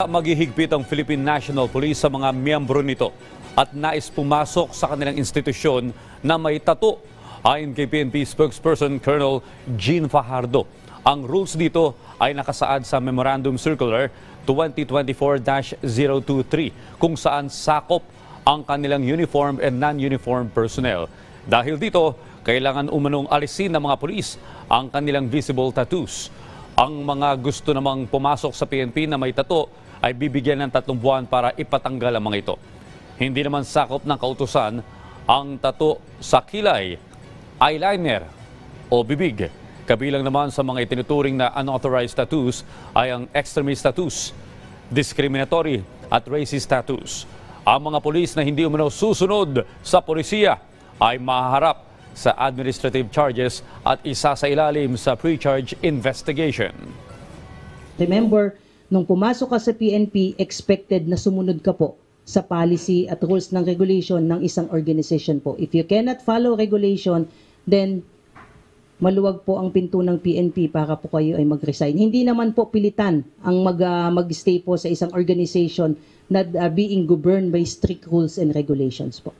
Maghihigpit ang Philippine National Police sa mga miyembro nito at nais pumasok sa kanilang institusyon na may tattoo. Ayon kay PNP spokesperson Colonel Jean Fajardo, ang rules dito ay nakasaad sa Memorandum Circular 2024-023 kung saan sakop ang kanilang uniform and non-uniform personnel. Dahil dito, kailangan umanong alisin ng mga pulis ang kanilang visible tattoos. Ang mga gusto namang pumasok sa PNP na may tattoo ay bibigyan ng 3 buwan para ipatanggal ang mga ito. Hindi naman sakop ng kautusan ang tattoo sa kilay, eyeliner o bibig. Kabilang naman sa mga itinuturing na unauthorized tattoos ay ang extremist tattoos, discriminatory at racist tattoos. Ang mga pulis na hindi umano susunod sa polisiya ay mahaharap sa administrative charges at isa sa ilalim sa pre-charge investigation. Remember, nung pumasok ka sa PNP, expected na sumunod ka po sa policy at rules ng regulation ng isang organization po. If you cannot follow regulation, then maluwag po ang pinto ng PNP para po kayo ay mag-resign. Hindi naman po pilitan ang mag-stay po sa isang organization na being governed by strict rules and regulations po.